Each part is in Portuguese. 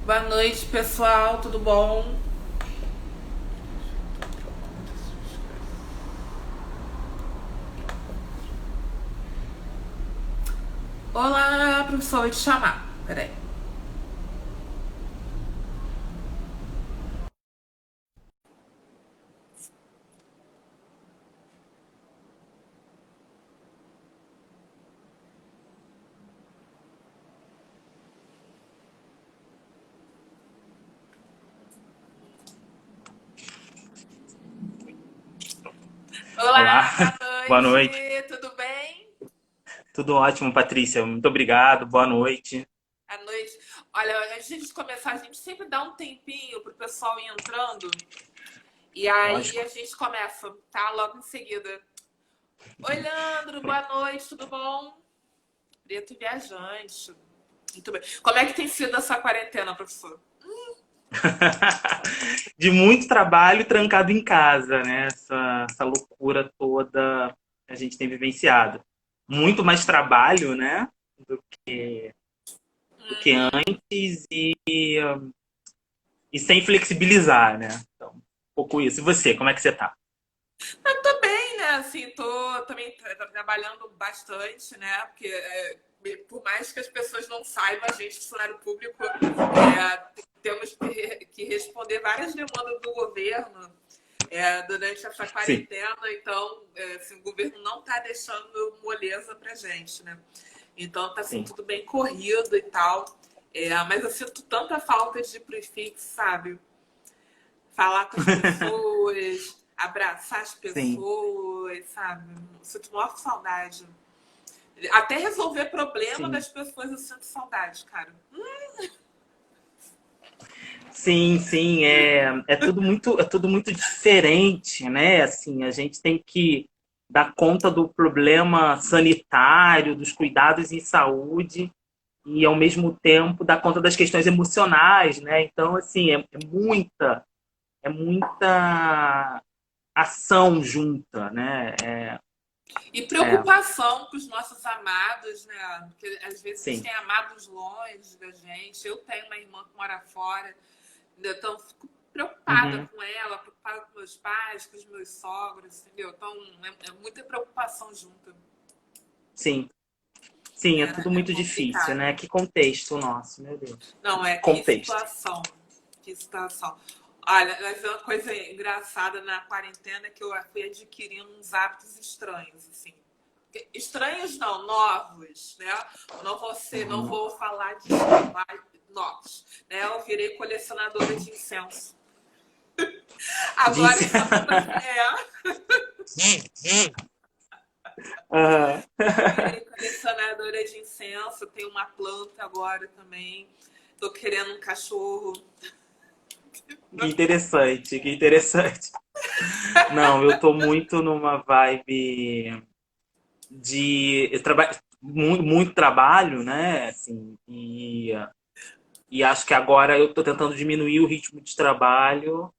Boa noite, pessoal, tudo bom? Olá, professor, vou te chamar. Peraí. Olá, Olá, boa boa noite. noite, tudo bem? Tudo ótimo, Patrícia. Muito obrigado. Boa noite. À noite. Olha, antes de começar, a gente sempre dá um tempinho pro pessoal ir entrando e aí Lógico. a gente começa, tá? Logo em seguida. Oi, Leandro, boa noite, tudo bom? Preto viajante. Muito bem. Como é que tem sido essa quarentena, professor? De muito trabalho trancado em casa, né? Essa loucura toda que a gente tem vivenciado. Muito mais trabalho, né? Do que antes e sem flexibilizar, né? Então, um pouco isso. E você, como é que você tá? Eu tô bem, né? Assim, tô também trabalhando bastante, né? Porque por mais que as pessoas não saibam, a gente, funcionário público, temos que responder várias demandas do governo durante essa Sim, quarentena. Então, assim, o governo não tá deixando moleza pra gente, né? Então, tá assim, sim, tudo bem corrido e tal. Mas eu sinto tanta falta de prefixo, sabe? Falar com as pessoas, abraçar as sim. pessoas, sabe? Eu sinto maior saudade. Até resolver problema Sim. das pessoas eu sinto saudade, cara. Sim, sim, é tudo muito diferente, né? Assim, a gente tem que dar conta do problema sanitário, dos cuidados em saúde e ao mesmo tempo dar conta das questões emocionais, né? Então, assim, é muita ação junta, né? E É, preocupação com os nossos amados, né? Porque às vezes a gente sim, tem amados longe da gente. Eu tenho uma irmã que mora fora, então eu fico preocupada uhum, com ela, preocupada com meus pais, com os meus sogros, entendeu? Então é muita preocupação junto. sim, sim, é tudo É muito difícil, né? complicado. Que contexto nosso, meu Deus. Não, Que que contexto. situação. Que situação. Olha, mas uma coisa engraçada na quarentena que eu fui adquirindo uns hábitos estranhos, assim. Estranhos não, novos, né? Não Uhum. vou falar de estranho, mas novos, né? Eu virei colecionadora de incenso. Agora Disse. isso Aham. virei colecionadora de incenso, tenho uma planta agora também. Tô querendo um cachorro. Que interessante, que interessante. Não, eu tô muito numa vibe de muito, muito trabalho, né? Assim, e acho que agora eu tô tentando diminuir o ritmo de trabalho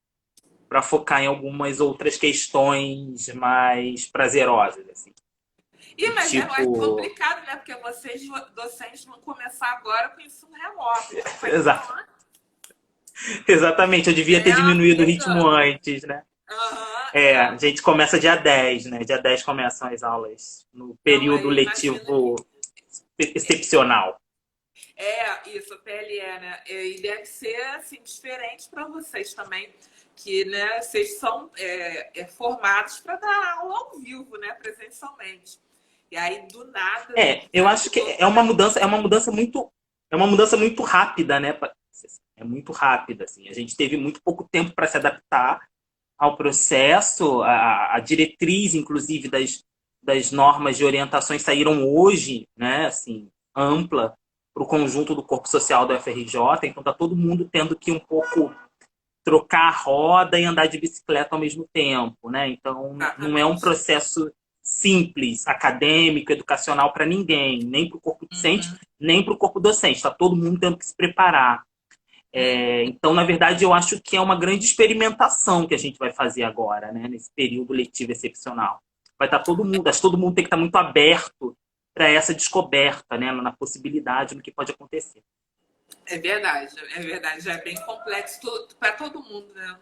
para focar em algumas outras questões mais prazerosas, assim. Ih, Do mas é tipo, complicado, né? Porque vocês, docentes, vão começar agora com o ensino remoto. Então vai exa- demorar, exatamente, eu devia ter né? diminuído o ritmo Pegando. antes, né? Aham, A gente começa dia 10, né? Dia 10 começam as aulas no Não, período eu imagino letivo que. excepcional. Isso, a PLE, né? E deve ser, assim, diferente para vocês também. Que, né, vocês são formados para dar aula ao vivo, né? Presencialmente. E aí, do nada, Eu sabe, acho de que é uma totalmente. mudança muito, é uma mudança muito rápida, né? É muito rápida, assim. A gente teve muito pouco tempo para se adaptar ao processo, a diretriz, inclusive, das normas de orientações saíram hoje, né? Assim, ampla para o conjunto do corpo social da UFRJ, então está todo mundo tendo que um pouco trocar a roda e andar de bicicleta ao mesmo tempo, né? Então, não é um Exatamente. processo simples, acadêmico, educacional para ninguém, nem para o corpo docente, Uhum, nem para o corpo docente. Está todo mundo tendo que se preparar. uhum. Então, na verdade, eu acho que é uma grande experimentação que a gente vai fazer agora, né? Nesse período letivo excepcional. Vai estar todo mundo, acho que todo mundo tem que estar muito aberto para essa descoberta, né? Na possibilidade, no que pode acontecer. É verdade, é bem complexo para todo mundo, né?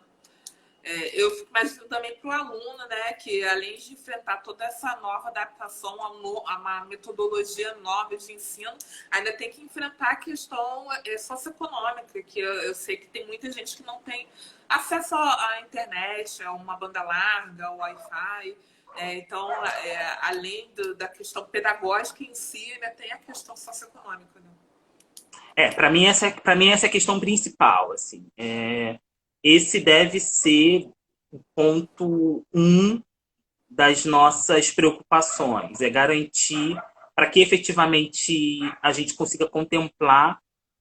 Eu fico imaginando também para o aluno, né, que além de enfrentar toda essa nova adaptação a uma metodologia nova de ensino, ainda tem que enfrentar a questão socioeconômica, que eu sei que tem muita gente que não tem acesso à internet, a uma banda larga, ao Wi-Fi. Então, além da questão pedagógica em si, ainda tem a questão socioeconômica, né? Para mim essa é a questão principal, assim. Esse deve ser o ponto um das nossas preocupações, é garantir para que efetivamente a gente consiga contemplar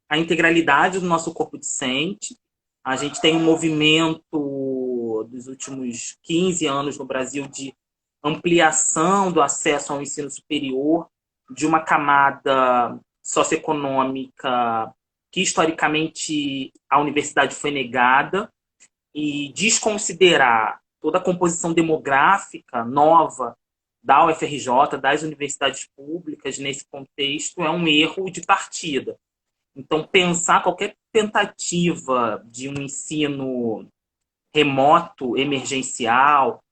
a integralidade do nosso corpo docente. A gente tem um movimento dos últimos 15 anos no Brasil de ampliação do acesso ao ensino superior, de uma camada socioeconômica que historicamente a universidade foi negada, e desconsiderar toda a composição demográfica nova da UFRJ, das universidades públicas nesse contexto, é um erro de partida. Então, pensar qualquer tentativa de um ensino remoto, emergencial,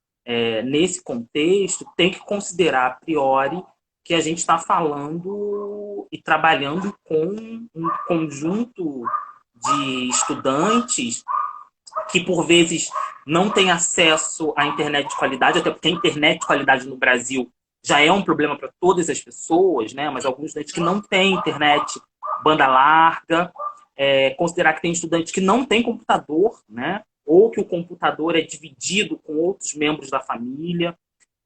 nesse contexto, tem que considerar a priori que a gente está falando e trabalhando com um conjunto de estudantes que, por vezes, não tem acesso à internet de qualidade, até porque a internet de qualidade no Brasil já é um problema para todas as pessoas, né? Mas alguns estudantes que não têm internet banda larga, considerar que tem estudantes que não têm computador, né? Ou que o computador é dividido com outros membros da família.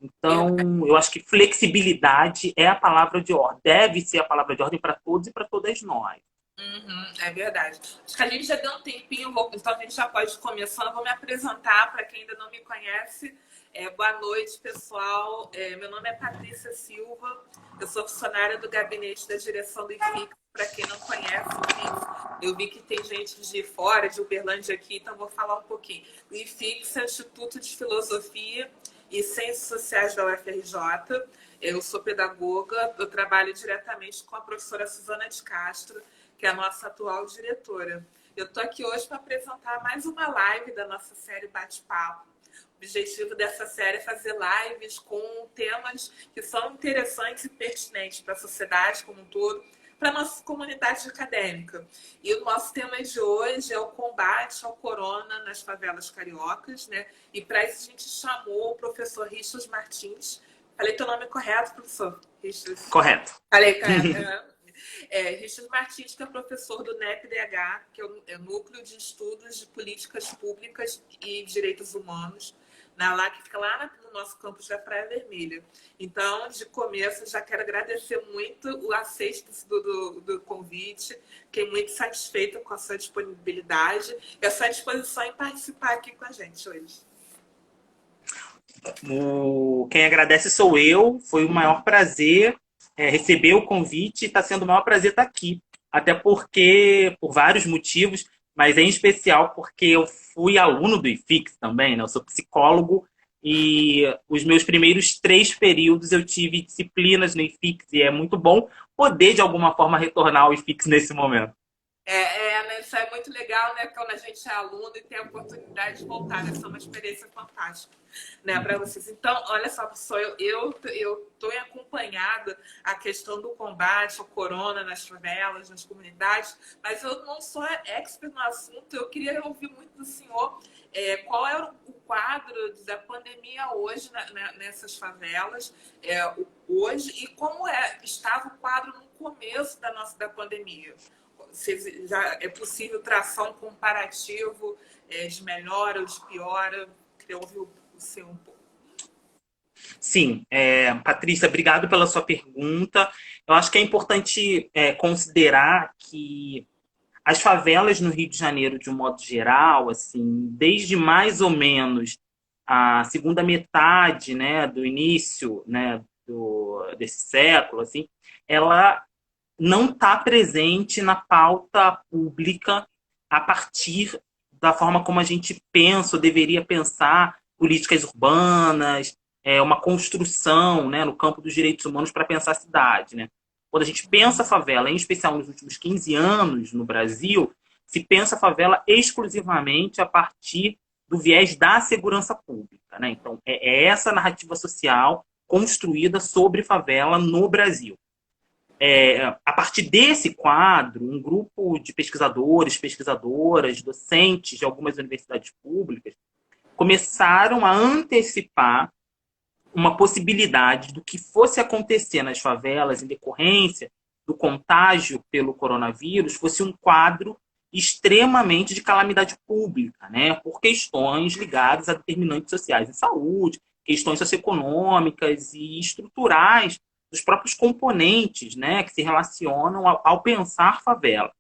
Então, eu acho que flexibilidade é a palavra de ordem, deve ser a palavra de ordem para todos e para todas nós. Uhum, é verdade. Acho que a gente já deu um tempinho, então a gente já pode ir começando. Vou me apresentar para quem ainda não me conhece. Boa noite, pessoal. Meu nome é Patrícia Silva. Eu sou funcionária do gabinete da direção do IFIX. Para quem não conhece o IFIX, eu vi que tem gente de fora, de Uberlândia aqui, então vou falar um pouquinho. O IFIX é o Instituto de Filosofia e Ciências Sociais da UFRJ. Eu sou pedagoga, eu trabalho diretamente com a professora Suzana de Castro, que é a nossa atual diretora. Eu estou aqui hoje para apresentar mais uma live da nossa série Bate-Papo. O objetivo dessa série é fazer lives com temas que são interessantes e pertinentes para a sociedade como um todo, para a nossa comunidade acadêmica. E o nosso tema de hoje é o combate ao corona nas favelas cariocas, né? E para isso a gente chamou o professor Richard Martins. Falei teu nome correto, professor? Richard. Correto. Falei correto. Richard Martins, que é professor do NEPDH, que é o Núcleo de Estudos de Políticas Públicas e Direitos Humanos, que fica lá no nosso campus da Praia Vermelha. Então, de começo, já quero agradecer muito o aceito do convite. Fiquei muito satisfeita com a sua disponibilidade e a sua disposição em participar aqui com a gente hoje. Quem agradece sou eu. Foi o maior prazer receber o convite. Está sendo o maior prazer estar aqui. Até porque, por vários motivos, mas em especial porque eu fui aluno do IFIX também, né? Eu sou psicólogo e os meus primeiros 3 períodos eu tive disciplinas no IFIX e é muito bom poder, de alguma forma, retornar ao IFIX nesse momento. Né? Isso é muito legal, né? Quando a gente é aluno e tem a oportunidade de voltar. Essa é uma experiência fantástica, né, para vocês. Então, olha só, pessoal, eu estou acompanhada a questão do combate ao corona nas favelas, nas comunidades, mas eu não sou expert no assunto. Eu queria ouvir muito do senhor qual é o quadro da pandemia hoje nessas favelas, hoje, e como estava o quadro no começo da pandemia. Se já é possível traçar um comparativo de melhora ou de piora? Queria ouvir o seu um pouco. Sim, Patrícia, obrigado pela sua pergunta. Eu acho que é importante considerar que as favelas no Rio de Janeiro, de um modo geral, assim, desde mais ou menos a segunda metade, né, do início, né, desse século, assim, ela não está presente na pauta pública a partir da forma como a gente pensa ou deveria pensar políticas urbanas, uma construção, né, no campo dos direitos humanos para pensar a cidade, né? Quando a gente pensa a favela, em especial nos últimos 15 anos no Brasil, se pensa a favela exclusivamente a partir do viés da segurança pública, né? Então, é essa narrativa social construída sobre favela no Brasil. A partir desse quadro, um grupo de pesquisadores, pesquisadoras, docentes de algumas universidades públicas começaram a antecipar uma possibilidade do que fosse acontecer nas favelas em decorrência do contágio pelo coronavírus fosse um quadro extremamente de calamidade pública, né? Por questões ligadas a determinantes sociais em saúde, questões socioeconômicas e estruturais dos próprios componentes, né, que se relacionam ao pensar favela.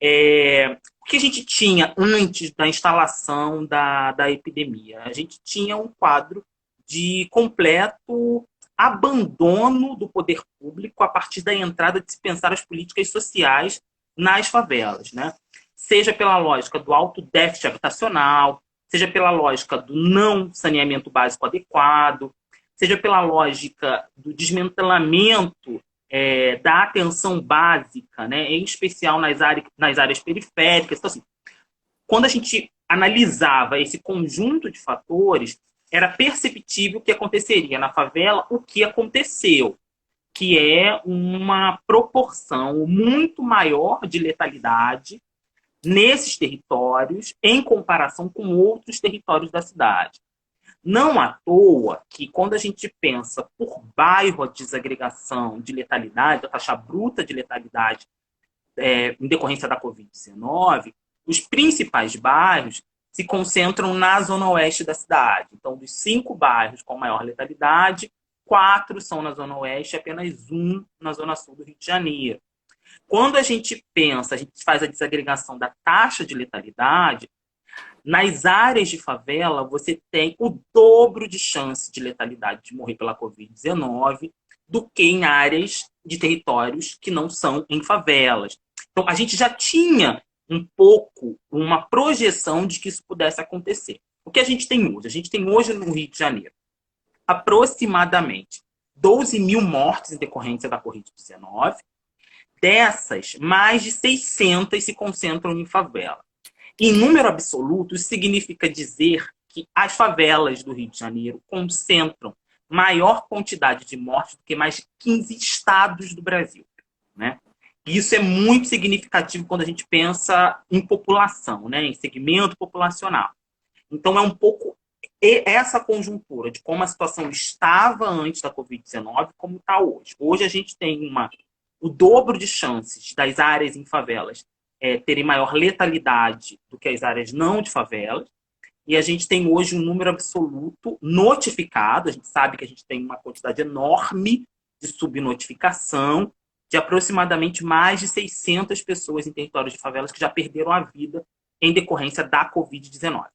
O que a gente tinha antes da instalação da epidemia? A gente tinha um quadro de completo abandono do poder público a partir da entrada de se pensar as políticas sociais nas favelas, né? Seja pela lógica do alto déficit habitacional, seja pela lógica do não saneamento básico adequado, seja pela lógica do desmantelamento da atenção básica, né, em especial nas áreas periféricas. Então, assim, quando a gente analisava esse conjunto de fatores, era perceptível que aconteceria na favela o que aconteceu, que é uma proporção muito maior de letalidade nesses territórios em comparação com outros territórios da cidade. Não à toa que, quando a gente pensa por bairro a desagregação de letalidade, a taxa bruta de letalidade em decorrência da Covid-19, os principais bairros se concentram na zona oeste da cidade. Então, dos 5 bairros com maior letalidade, 4 são na zona oeste e apenas 1 na zona sul do Rio de Janeiro. Quando a gente faz a desagregação da taxa de letalidade, nas áreas de favela, você tem o dobro de chance de letalidade de morrer pela Covid-19 do que em áreas de territórios que não são em favelas. Então, a gente já tinha um pouco uma projeção de que isso pudesse acontecer. O que a gente tem hoje? A gente tem hoje no Rio de Janeiro aproximadamente 12 mil mortes em decorrência da Covid-19. Dessas, mais de 600 se concentram em favela. Em número absoluto, isso significa dizer que as favelas do Rio de Janeiro concentram maior quantidade de mortes do que mais de 15 estados do Brasil, né? E isso é muito significativo quando a gente pensa em população, né? Em segmento populacional. Então, é um pouco essa conjuntura de como a situação estava antes da Covid-19 como está hoje. Hoje a gente tem o dobro de chances das áreas em favelas terem maior letalidade do que as áreas não de favelas. E a gente tem hoje um número absoluto notificado. A gente sabe que a gente tem uma quantidade enorme de subnotificação, de aproximadamente mais de 600 pessoas em territórios de favelas que já perderam a vida em decorrência da Covid-19.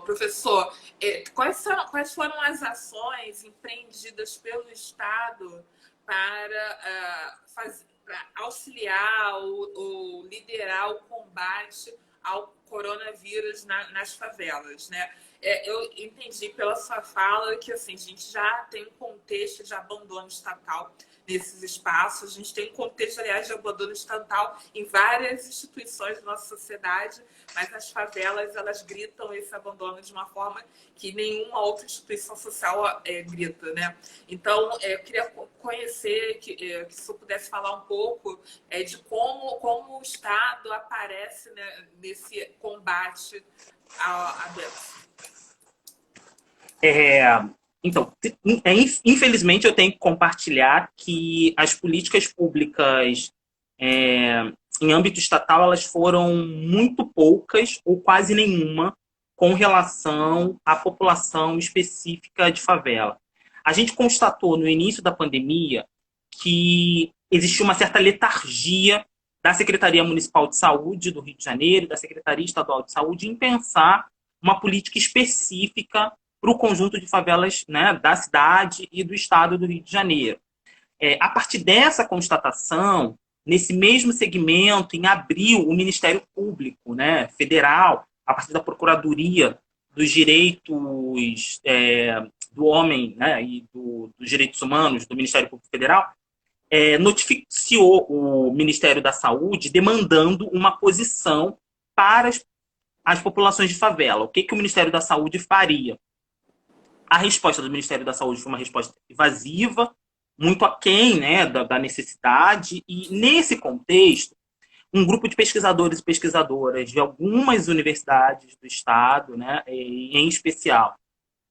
Professor, quais foram as ações empreendidas pelo Estado para auxiliar ou liderar o combate ao coronavírus nas favelas, né? Eu entendi pela sua fala que assim, a gente já tem um contexto de abandono estatal nesses espaços, a gente tem um contexto, aliás, de abandono estatal em várias instituições da nossa sociedade, mas as favelas, elas gritam esse abandono de uma forma que nenhuma outra instituição social grita, né? Então, eu queria conhecer, que o senhor pudesse falar um pouco de como o Estado aparece, né, nesse combate à doença. Então, infelizmente, eu tenho que compartilhar que as políticas públicas em âmbito estatal, elas foram muito poucas ou quase nenhuma com relação à população específica de favela. A gente constatou no início da pandemia que existia uma certa letargia da Secretaria Municipal de Saúde do Rio de Janeiro e da Secretaria Estadual de Saúde em pensar uma política específica para o conjunto de favelas, né, da cidade e do estado do Rio de Janeiro. A partir dessa constatação, nesse mesmo segmento, em abril, o Ministério Público, né, Federal, a partir da Procuradoria dos Direitos do Homem, né, e dos Direitos Humanos do Ministério Público Federal, notificou o Ministério da Saúde demandando uma posição para as populações de favela. O que o Ministério da Saúde faria? A resposta do Ministério da Saúde foi uma resposta evasiva, muito aquém, né, da necessidade, e nesse contexto, um grupo de pesquisadores e pesquisadoras de algumas universidades do estado, né, em especial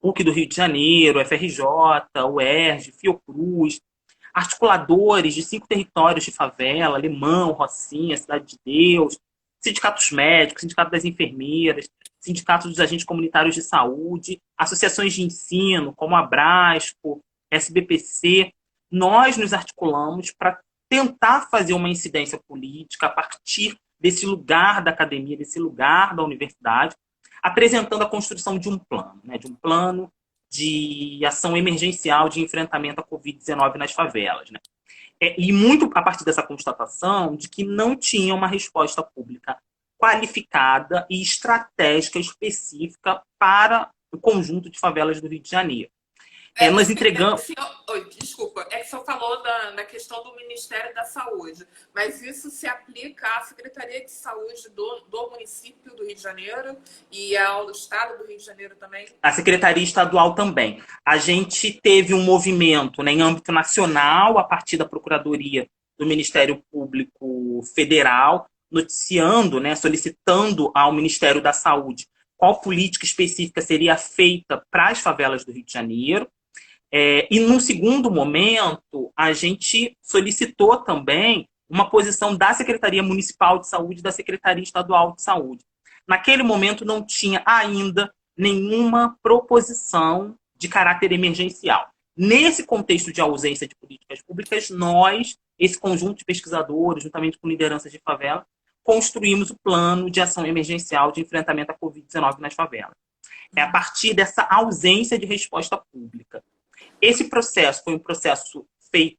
PUC do Rio de Janeiro, FRJ, UERJ, Fiocruz, articuladores de 5 territórios de favela, Limão, Rocinha, Cidade de Deus, sindicatos médicos, sindicato das enfermeiras, sindicatos dos agentes comunitários de saúde, associações de ensino, como a Abrasco, SBPC, nós nos articulamos para tentar fazer uma incidência política a partir desse lugar da academia, desse lugar da universidade, apresentando a construção de um plano, né, de um plano de ação emergencial de enfrentamento à Covid-19 nas favelas. Né? E muito a partir dessa constatação de que não tinha uma resposta pública qualificada e estratégica específica para o conjunto de favelas do Rio de Janeiro. Nós entregamos... Desculpa, é que o senhor falou da questão do Ministério da Saúde, mas isso se aplica à Secretaria de Saúde do município do Rio de Janeiro e ao Estado do Rio de Janeiro também? A Secretaria Estadual também. A gente teve um movimento, né, em âmbito nacional, a partir da Procuradoria do Ministério Público Federal, noticiando, né, solicitando ao Ministério da Saúde qual política específica seria feita para as favelas do Rio de Janeiro. E, num segundo momento, a gente solicitou também uma posição da Secretaria Municipal de Saúde e da Secretaria Estadual de Saúde. Naquele momento, não tinha ainda nenhuma proposição de caráter emergencial. Nesse contexto de ausência de políticas públicas, nós, esse conjunto de pesquisadores, juntamente com lideranças de favela, construímos o plano de ação emergencial de enfrentamento à Covid-19 nas favelas. É a partir dessa ausência de resposta pública. Esse processo foi um processo feito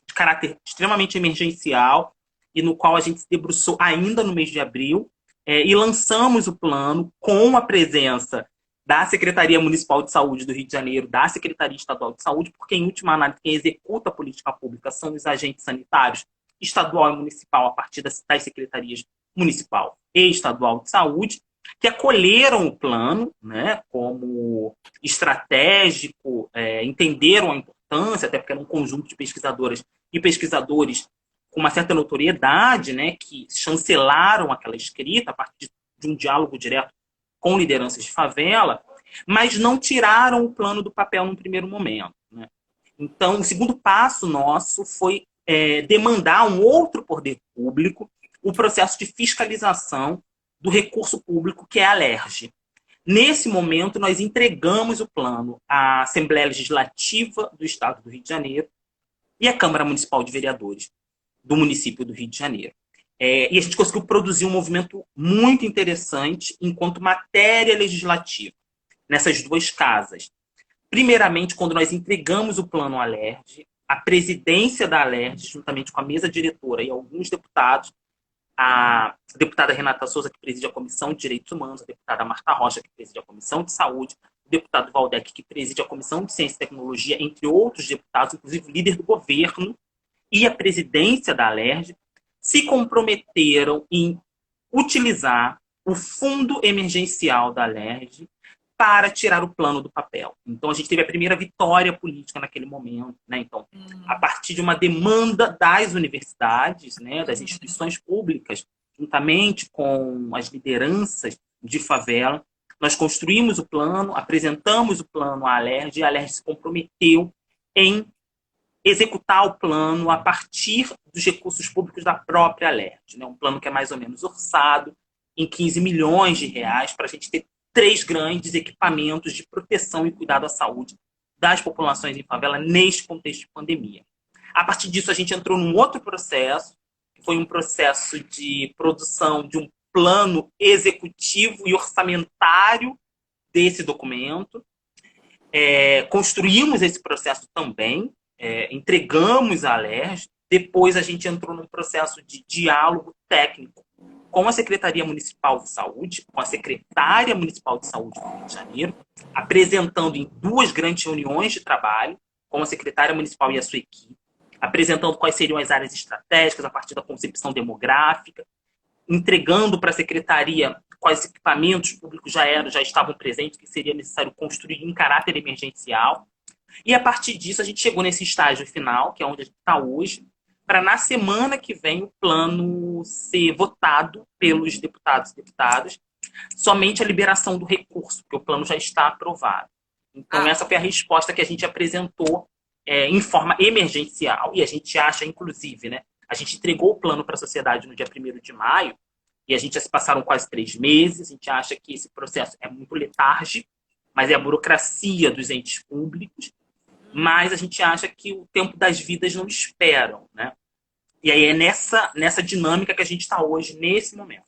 de caráter extremamente emergencial e no qual a gente se debruçou ainda no mês de abril e lançamos o plano com a presença da Secretaria Municipal de Saúde do Rio de Janeiro, da Secretaria Estadual de Saúde, porque, em última análise, quem executa a política pública são os agentes sanitários estadual e municipal a partir das secretarias municipal e estadual de saúde, que acolheram o plano, né, como estratégico, entenderam a importância, até porque era um conjunto de pesquisadoras e pesquisadores com uma certa notoriedade, né, que chancelaram aquela escrita a partir de um diálogo direto com lideranças de favela, mas não tiraram o plano do papel num primeiro momento. Né? Então, o segundo passo nosso foi demandar a um outro poder público o processo de fiscalização do recurso público, que é a LERJ. Nesse momento, nós entregamos o plano à Assembleia Legislativa do Estado do Rio de Janeiro e à Câmara Municipal de Vereadores do município do Rio de Janeiro. E a gente conseguiu produzir um movimento muito interessante enquanto matéria legislativa nessas duas casas. Primeiramente, quando nós entregamos o plano à LERJ, a presidência da LERJ, juntamente com a mesa diretora e alguns deputados, a deputada Renata Souza, que preside a Comissão de Direitos Humanos, a deputada Marta Rocha, que preside a Comissão de Saúde, o deputado Valdec, que preside a Comissão de Ciência e Tecnologia, entre outros deputados, inclusive o líder do governo, e a presidência da LERJ, se comprometeram em utilizar o fundo emergencial da LERJ para tirar o plano do papel. Então, a gente teve a primeira vitória política naquele momento. Né? Então, a partir de uma demanda das universidades, né, das instituições públicas, juntamente com as lideranças de favela, nós construímos o plano, apresentamos o plano à LERJ, e a LERJ se comprometeu em executar o plano a partir dos recursos públicos da própria LERJ. Né? Um plano que é mais ou menos orçado em 15 milhões de reais para a gente ter 3 grandes equipamentos de proteção e cuidado à saúde das populações em favela neste contexto de pandemia. A partir disso, a gente entrou num outro processo, que foi um processo de produção de um plano executivo e orçamentário desse documento. Construímos esse processo também, entregamos à LERJ, depois a gente entrou num processo de diálogo técnico com a Secretaria Municipal de Saúde, com a Secretária Municipal de Saúde do Rio de Janeiro, apresentando em 2 grandes reuniões de trabalho, com a Secretária Municipal e a sua equipe, apresentando quais seriam as áreas estratégicas a partir da concepção demográfica, entregando para a Secretaria quais equipamentos públicos já estavam presentes, que seria necessário construir em caráter emergencial. E a partir disso, a gente chegou nesse estágio final, que é onde a gente está hoje, para na semana que vem o plano ser votado pelos deputados e deputadas, somente a liberação do recurso, porque o plano já está aprovado. Então, essa foi a resposta que a gente apresentou em forma emergencial, e a gente acha, inclusive, né, a gente entregou o plano para a sociedade no dia 1º de maio, e a gente já se passaram quase 3 meses, a gente acha que esse processo é muito letárgico, mas é a burocracia dos entes públicos, mas a gente acha que o tempo das vidas não esperam, né? E aí é nessa dinâmica que a gente está hoje, nesse momento.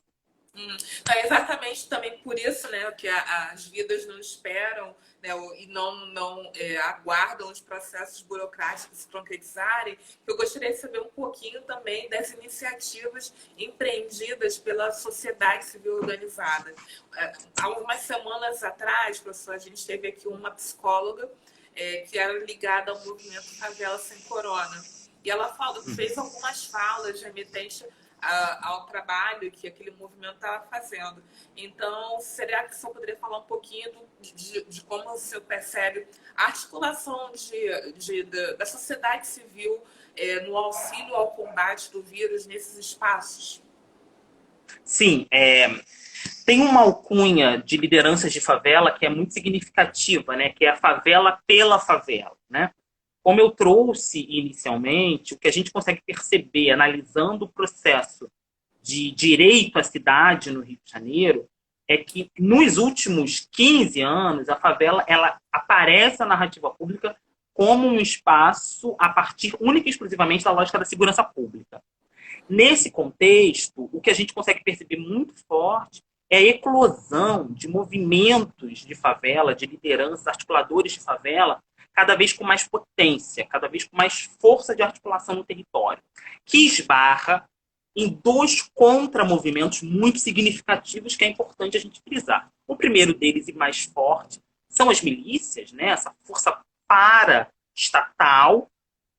É exatamente também por isso, né, que as vidas não esperam, né, e não aguardam os processos burocráticos se concretizarem. Eu gostaria de saber um pouquinho também das iniciativas empreendidas pela sociedade civil organizada. Há umas semanas atrás, professor, a gente teve aqui uma psicóloga que era ligada ao movimento Favela Sem Corona. E ela fez algumas falas remetentes ao trabalho que aquele movimento estava fazendo. Então, será que o senhor poderia falar um pouquinho de como o senhor percebe a articulação da sociedade civil no auxílio ao combate do vírus nesses espaços? Sim, tem uma alcunha de lideranças de favela que é muito significativa, né? Que é a favela pela favela, né? Como eu trouxe inicialmente, o que a gente consegue perceber analisando o processo de direito à cidade no Rio de Janeiro é que nos últimos 15 anos a favela ela aparece na narrativa pública como um espaço a partir única e exclusivamente da lógica da segurança pública. Nesse contexto, o que a gente consegue perceber muito forte é a eclosão de movimentos de favela, de lideranças, articuladores de favela, cada vez com mais potência, cada vez com mais força de articulação no território, que esbarra em 2 contramovimentos muito significativos que é importante a gente frisar. O primeiro deles, e mais forte, são as milícias, né? Essa força para-estatal,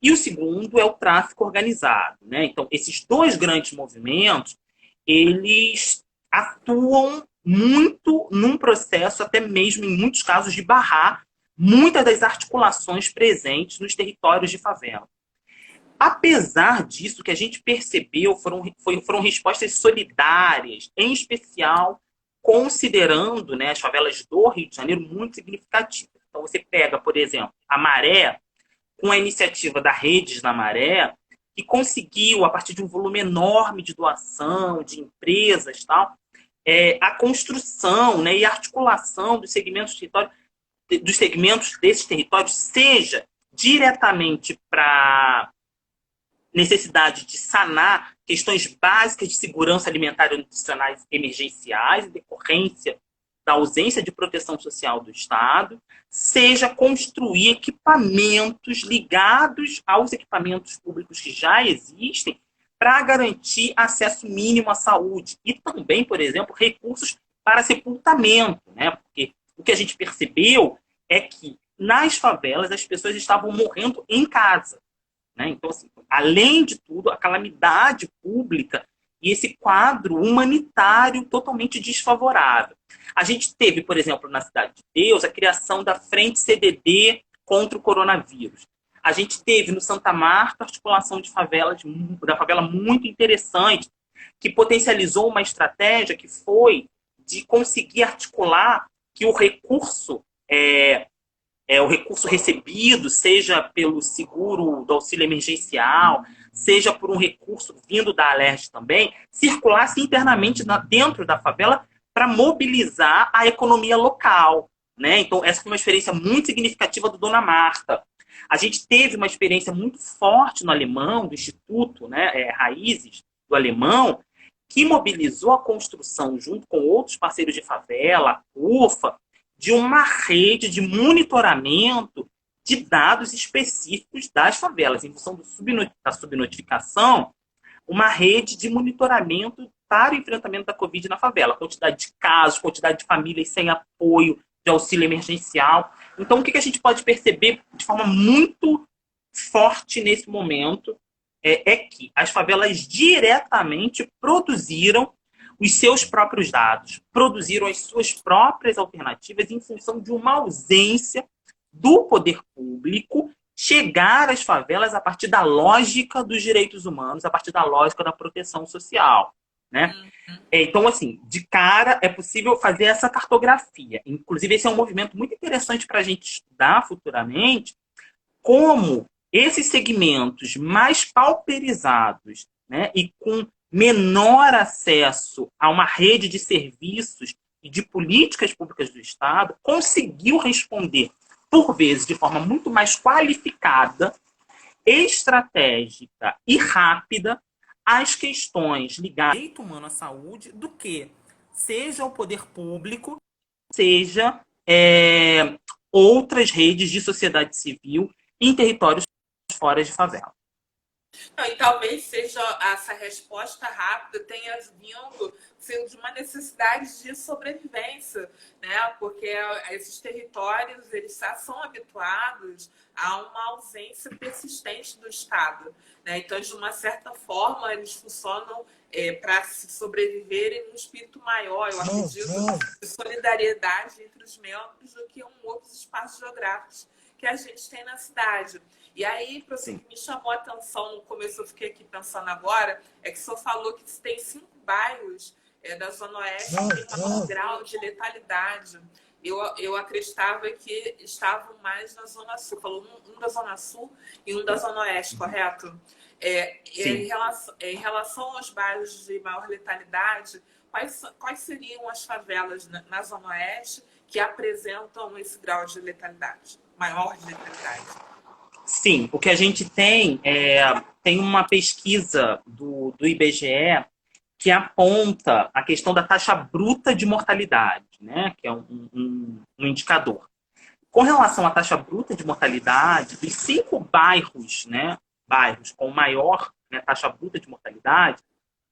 e o segundo é o tráfico organizado, né? Então, esses 2 grandes movimentos, eles atuam muito num processo, até mesmo em muitos casos, de barrar muitas das articulações presentes nos territórios de favela. Apesar disso, o que a gente percebeu foram respostas solidárias, em especial considerando, né, as favelas do Rio de Janeiro muito significativas. Então você pega, por exemplo, a Maré, com a iniciativa da Redes na Maré, que conseguiu, a partir de um volume enorme de doação, de empresas, tal, a construção, né, e a articulação dos segmentos desses territórios, seja diretamente para necessidade de sanar questões básicas de segurança alimentar e nutricionais emergenciais, em decorrência da ausência de proteção social do Estado, seja construir equipamentos ligados aos equipamentos públicos que já existem para garantir acesso mínimo à saúde e também, por exemplo, recursos para sepultamento, né? Porque o que a gente percebeu é que nas favelas as pessoas estavam morrendo em casa, né? Então, assim, além de tudo, a calamidade pública e esse quadro humanitário totalmente desfavorável. A gente teve, por exemplo, na Cidade de Deus, a criação da Frente CDD contra o coronavírus. A gente teve no Santa Marta a articulação da favela muito interessante, que potencializou uma estratégia que foi de conseguir articular que o recurso recebido, seja pelo seguro do auxílio emergencial, seja por um recurso vindo da Alerj também, circulasse internamente dentro da favela para mobilizar a economia local, né? Então, essa foi uma experiência muito significativa do Dona Marta. A gente teve uma experiência muito forte no Alemão, do Instituto, né, Raízes do Alemão, que mobilizou a construção, junto com outros parceiros de favela, a UFA, de uma rede de monitoramento de dados específicos das favelas. Em função da subnotificação, uma rede de monitoramento para o enfrentamento da Covid na favela. Quantidade de casos, quantidade de famílias sem apoio, de auxílio emergencial. Então, o que a gente pode perceber de forma muito forte nesse momento é que as favelas diretamente produziram os seus próprios dados, produziram as suas próprias alternativas em função de uma ausência do poder público chegar às favelas a partir da lógica dos direitos humanos, a partir da lógica da proteção social, né? Então, assim, de cara é possível fazer essa cartografia. Inclusive, esse é um movimento muito interessante para a gente estudar futuramente, como esses segmentos mais pauperizados, né, e com menor acesso a uma rede de serviços e de políticas públicas do Estado, conseguiu responder, por vezes, de forma muito mais qualificada, estratégica e rápida às questões ligadas ao direito humano à saúde do que seja o poder público, seja outras redes de sociedade civil em territórios fora de favela. Não, e talvez seja essa resposta rápida tenha vindo sendo de uma necessidade de sobrevivência, né? Porque esses territórios eles já são habituados a uma ausência persistente do Estado, né? Então, de uma certa forma, eles funcionam para se sobreviverem num espírito maior, eu acredito, de solidariedade entre os membros do que em outros espaços geográficos que a gente tem na cidade. E aí, o que me chamou a atenção no começo, eu fiquei aqui pensando agora, é que o senhor falou que tem 5 bairros da Zona Oeste que tem um grau de letalidade. Eu acreditava que estavam mais na Zona Sul. Falou um da Zona Sul e um da Zona Oeste, correto? Em relação aos bairros de maior letalidade, quais seriam as favelas na Zona Oeste que apresentam esse grau de letalidade, maior de letalidade? Sim, o que a gente tem uma pesquisa do IBGE que aponta a questão da taxa bruta de mortalidade, né, que é um indicador. Com relação à taxa bruta de mortalidade, dos 5 bairros, né, bairros com maior, né, taxa bruta de mortalidade,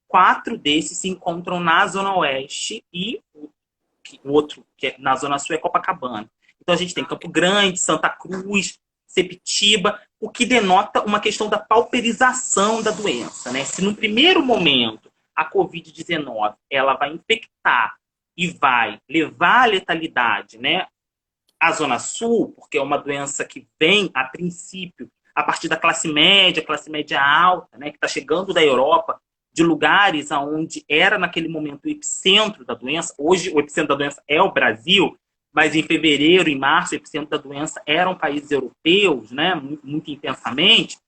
4 desses se encontram na Zona Oeste e o outro, que é na Zona Sul, é Copacabana. Então a gente tem Campo Grande, Santa Cruz, Sepitiba, o que denota uma questão da pauperização da doença, né? Se no primeiro momento a Covid-19 ela vai infectar e vai levar à letalidade, né, à Zona Sul, porque é uma doença que vem, a princípio, a partir da classe média alta, né, que está chegando da Europa, de lugares onde era naquele momento o epicentro da doença. Hoje o epicentro da doença é o Brasil, mas em fevereiro, em março, o epicentro da doença eram países europeus, né, muito intensamente.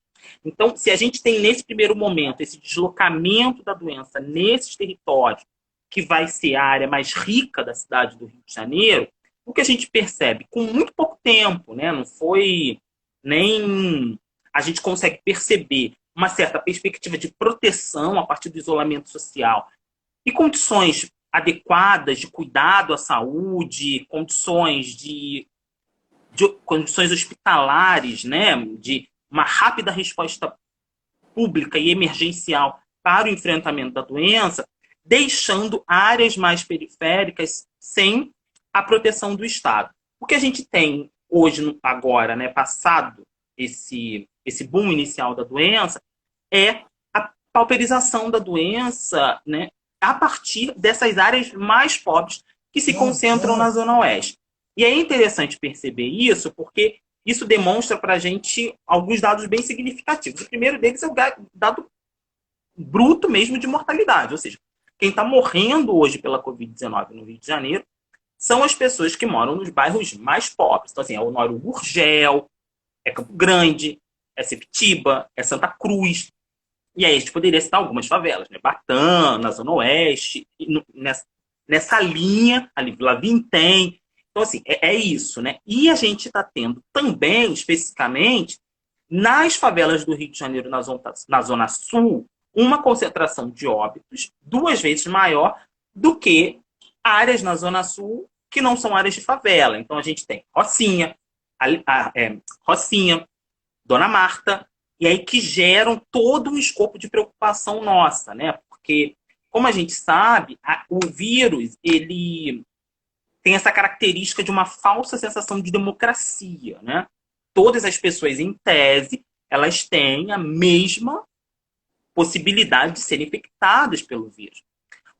Então, se a gente tem nesse primeiro momento esse deslocamento da doença nesses territórios, que vai ser a área mais rica da cidade do Rio de Janeiro, o que a gente percebe? Com muito pouco tempo, né, não foi nem... A gente consegue perceber uma certa perspectiva de proteção a partir do isolamento social e condições adequadas de cuidado à saúde, condições hospitalares, né, de uma rápida resposta pública e emergencial para o enfrentamento da doença, deixando áreas mais periféricas sem a proteção do Estado. O que a gente tem hoje, agora, né, passado esse boom inicial da doença, é a pauperização da doença, né, a partir dessas áreas mais pobres que se concentram na Zona Oeste. E é interessante perceber isso, porque isso demonstra para a gente alguns dados bem significativos. O primeiro deles é o dado bruto mesmo de mortalidade, ou seja, quem está morrendo hoje pela Covid-19 no Rio de Janeiro são as pessoas que moram nos bairros mais pobres. Então, assim, é o Honório Gurgel, é Campo Grande, é Sepitiba, é Santa Cruz. E aí a gente poderia citar algumas favelas, né? Batã, na Zona Oeste, nessa linha, ali Vila Vintém. Então, assim, é isso, né? E a gente está tendo também, especificamente, nas favelas do Rio de Janeiro, na Zona Sul, uma concentração de óbitos 2 vezes maior do que áreas na Zona Sul que não são áreas de favela. Então, a gente tem Rocinha, Rocinha, Dona Marta e aí que geram todo um escopo de preocupação nossa, né? Porque, como a gente sabe, o vírus, ele tem essa característica de uma falsa sensação de democracia, né? Todas as pessoas, em tese, elas têm a mesma possibilidade de serem infectadas pelo vírus.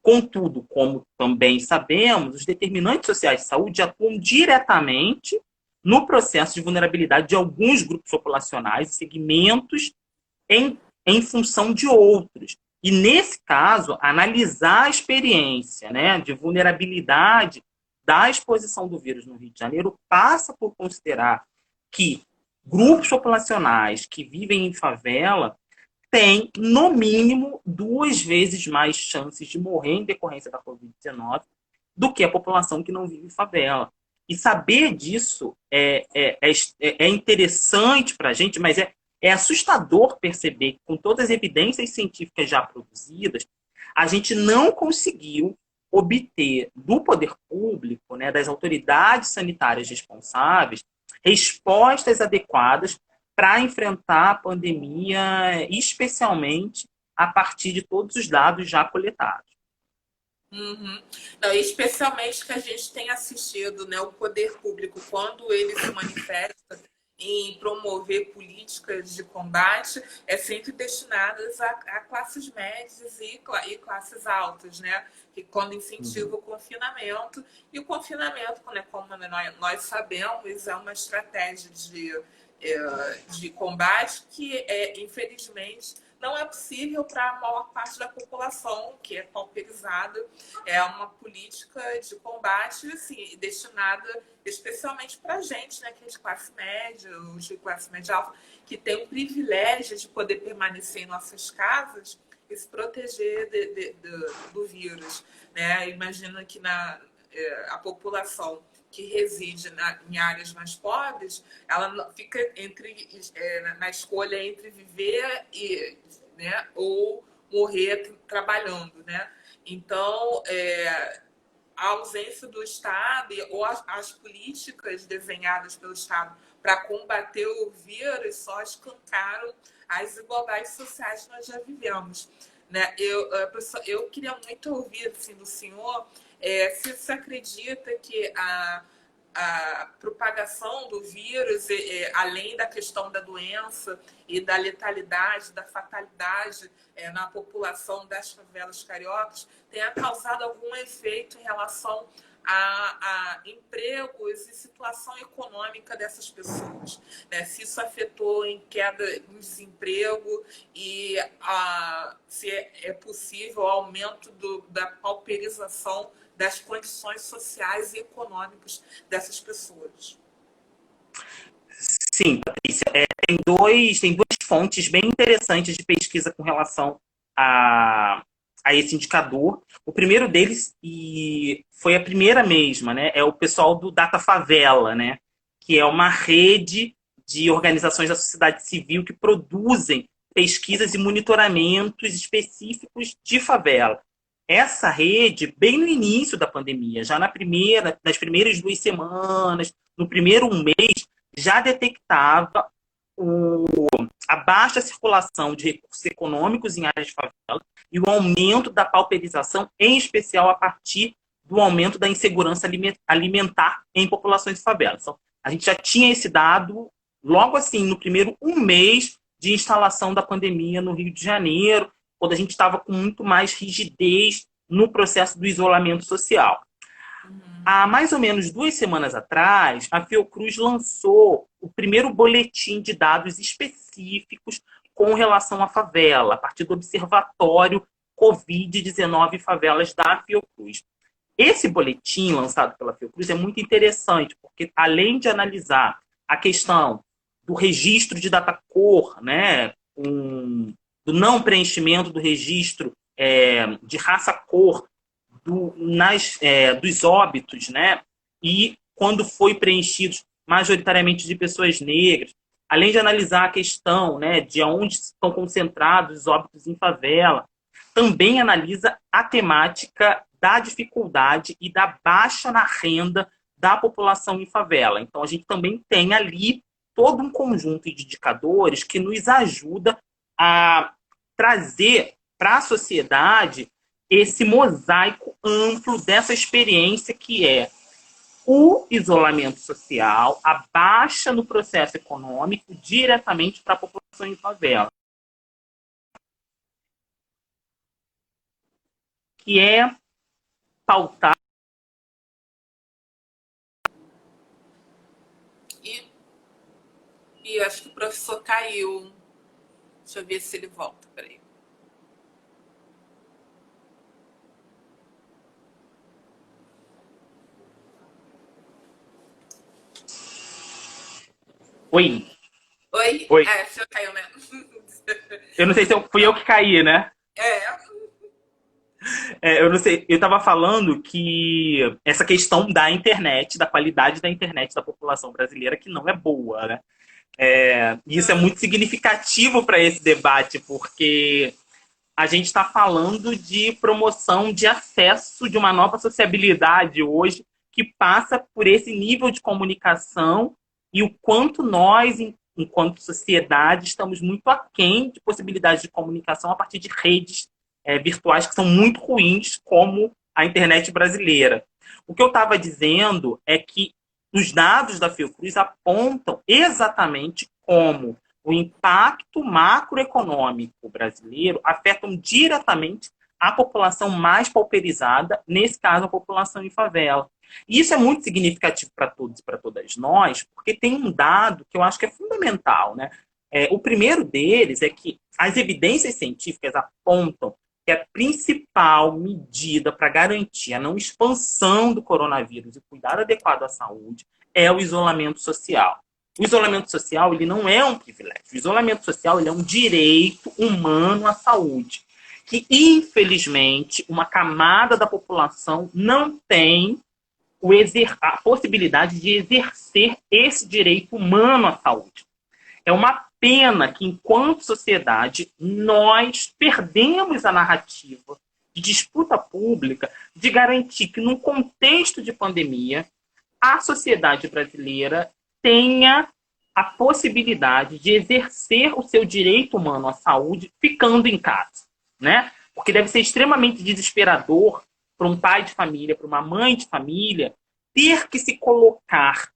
Contudo, como também sabemos, os determinantes sociais de saúde atuam diretamente no processo de vulnerabilidade de alguns grupos populacionais e segmentos em função de outros. E, nesse caso, analisar a experiência, né, de vulnerabilidade da exposição do vírus no Rio de Janeiro passa por considerar que grupos populacionais que vivem em favela têm, no mínimo, 2 vezes mais chances de morrer em decorrência da Covid-19 do que a população que não vive em favela. E saber disso é interessante para a gente, mas é assustador perceber que, com todas as evidências científicas já produzidas, a gente não conseguiu obter do poder público, né, das autoridades sanitárias responsáveis, respostas adequadas para enfrentar a pandemia, especialmente a partir de todos os dados já coletados. Uhum. Não, especialmente que a gente tem assistido, né, o poder público, quando ele se manifesta em promover políticas de combate, é sempre destinadas a classes médias e classes altas, né? Que quando incentiva o confinamento, e o confinamento, né, como nós sabemos, é uma estratégia de combate que, infelizmente, não é possível para a maior parte da população, que é pauperizada. É uma política de combate assim, destinada especialmente para a gente, né, que é de classe média, os de classe média alta, que tem o privilégio de poder permanecer em nossas casas e se proteger do vírus. Né? Imagina que a população que reside em áreas mais pobres, ela fica na escolha entre viver né, ou morrer trabalhando. Né? Então, a ausência do Estado ou as políticas desenhadas pelo Estado para combater o vírus só escancaram as desigualdades sociais que nós já vivemos. Né? Eu queria muito ouvir assim, do senhor se você acredita que a propagação do vírus, além da questão da doença e da letalidade, da fatalidade na população das favelas cariocas, tenha causado algum efeito em relação a empregos e situação econômica dessas pessoas. Né? Se isso afetou em queda em desemprego e se é possível o aumento da pauperização das condições sociais e econômicas dessas pessoas. Sim, Patrícia. Tem duas fontes bem interessantes de pesquisa com relação a esse indicador. O primeiro deles, e foi a primeira mesma, né, é o pessoal do Data Favela, né, que é uma rede de organizações da sociedade civil que produzem pesquisas e monitoramentos específicos de favela. Essa rede, bem no início da pandemia, já nas primeiras 2 semanas, no primeiro mês, já detectava a baixa circulação de recursos econômicos em áreas de favela e o aumento da pauperização, em especial a partir do aumento da insegurança alimentar em populações de favelas. Então, a gente já tinha esse dado logo assim, no primeiro mês de instalação da pandemia no Rio de Janeiro, quando a gente estava com muito mais rigidez no processo do isolamento social. Há mais ou menos 2 semanas atrás, a Fiocruz lançou o primeiro boletim de dados específicos com relação à favela, a partir do Observatório Covid-19 Favelas da Fiocruz. Esse boletim lançado pela Fiocruz é muito interessante, porque além de analisar a questão do registro de data-cor, né, do não preenchimento do registro de raça-cor dos óbitos, né? E quando foi preenchido majoritariamente de pessoas negras, além de analisar a questão, né, de onde estão concentrados os óbitos em favela, também analisa a temática da dificuldade e da baixa na renda da população em favela. Então, a gente também tem ali todo um conjunto de indicadores que nos ajuda a trazer para a sociedade esse mosaico amplo dessa experiência que é o isolamento social, a baixa no processo econômico diretamente para a população em favela, que é pautar. E acho que o professor caiu. Deixa eu ver se ele volta. Peraí. Oi. Oi? Oi. É, o senhor caiu mesmo. Eu não sei se fui eu que caí, né? É. Eu não sei, eu estava falando que essa questão da internet, da qualidade da internet da população brasileira, que não é boa, né? Isso é muito significativo para esse debate, porque a gente está falando de promoção de acesso de uma nova sociabilidade hoje que passa por esse nível de comunicação e o quanto nós, enquanto sociedade, estamos muito aquém de possibilidades de comunicação a partir de redes virtuais que são muito ruins, como a internet brasileira. O que eu estava dizendo é que os dados da Fiocruz apontam exatamente como o impacto macroeconômico brasileiro afetam diretamente a população mais pauperizada, nesse caso, a população em favela. E isso é muito significativo para todos e para todas nós, porque tem um dado que eu acho que é fundamental, né? O primeiro deles é que as evidências científicas apontam que a principal medida para garantir a não expansão do coronavírus e cuidar adequado à saúde é o isolamento social. O isolamento social ele não é um privilégio. O isolamento social ele é um direito humano à saúde, que, infelizmente, uma camada da população não tem a possibilidade de exercer esse direito humano à saúde. É uma pena que, enquanto sociedade, nós perdemos a narrativa de disputa pública de garantir que, num contexto de pandemia, a sociedade brasileira tenha a possibilidade de exercer o seu direito humano à saúde ficando em casa, né? Porque deve ser extremamente desesperador para um pai de família, para uma mãe de família, ter que se colocar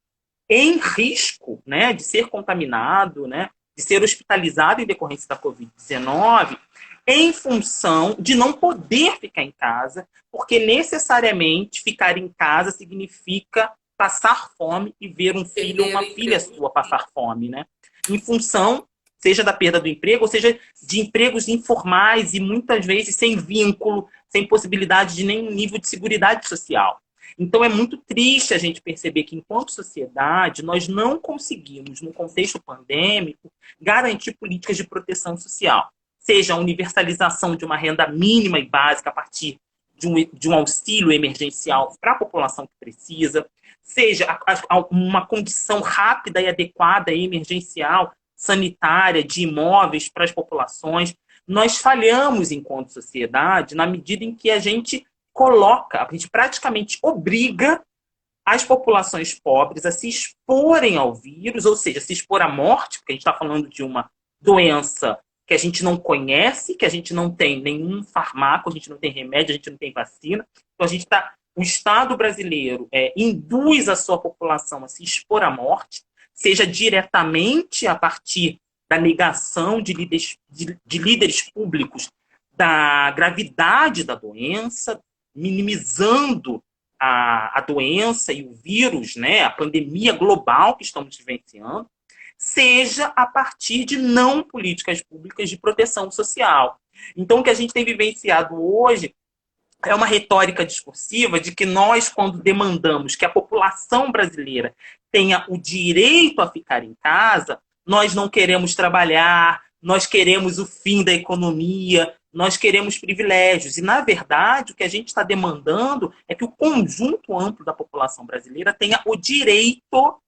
em risco, né, de ser contaminado, né, de ser hospitalizado em decorrência da Covid-19, em função de não poder ficar em casa, porque necessariamente ficar em casa significa passar fome e ver um filho ou uma filha sua passar fome, né? Em função, seja da perda do emprego, ou seja, de empregos informais e muitas vezes sem vínculo, sem possibilidade de nenhum nível de seguridade social. Então é muito triste a gente perceber que, enquanto sociedade, nós não conseguimos, no contexto pandêmico, garantir políticas de proteção social. Seja a universalização de uma renda mínima e básica a partir de um auxílio emergencial para a população que precisa, seja uma condição rápida e adequada e emergencial, sanitária, de imóveis para as populações. Nós falhamos enquanto sociedade na medida em que a gente praticamente obriga as populações pobres a se exporem ao vírus, ou seja, se expor à morte, porque a gente está falando de uma doença que a gente não conhece, que a gente não tem nenhum fármaco, a gente não tem remédio, a gente não tem vacina. Então o Estado brasileiro induz a sua população a se expor à morte, seja diretamente a partir da negação de líderes públicos da gravidade da doença, minimizando a doença e o vírus, né, a pandemia global que estamos vivenciando, seja a partir de não políticas públicas de proteção social. Então, o que a gente tem vivenciado hoje é uma retórica discursiva de que nós, quando demandamos que a população brasileira tenha o direito a ficar em casa, nós não queremos trabalhar, nós queremos o fim da economia, nós queremos privilégios. E, na verdade, o que a gente está demandando é que o conjunto amplo da população brasileira tenha o direito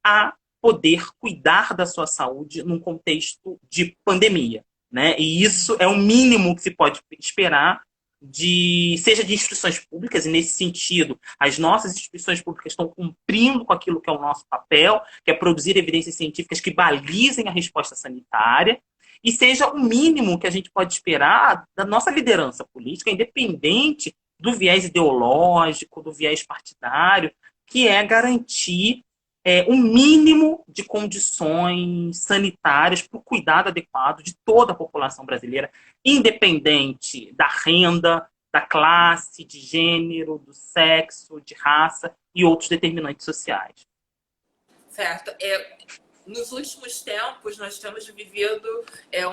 a poder cuidar da sua saúde num contexto de pandemia, né? E isso é o mínimo que se pode esperar seja de instituições públicas, e nesse sentido, as nossas instituições públicas estão cumprindo com aquilo que é o nosso papel, que é produzir evidências científicas que balizem a resposta sanitária, e seja o mínimo que a gente pode esperar da nossa liderança política, independente do viés ideológico, do viés partidário, que é garantir um mínimo de condições sanitárias para o cuidado adequado de toda a população brasileira, independente da renda, da classe, de gênero, do sexo, de raça e outros determinantes sociais. Certo. Nos últimos tempos, nós temos vivido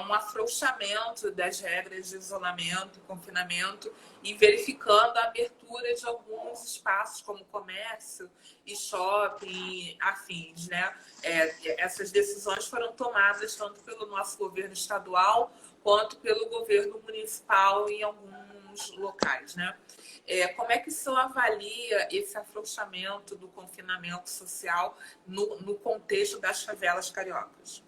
um afrouxamento das regras de isolamento, confinamento, e verificando a abertura de alguns espaços, como comércio e shopping, afins, né? Essas decisões foram tomadas tanto pelo nosso governo estadual quanto pelo governo municipal em alguns locais, né? Como é que o senhor avalia esse afrouxamento do confinamento social no contexto das favelas cariocas?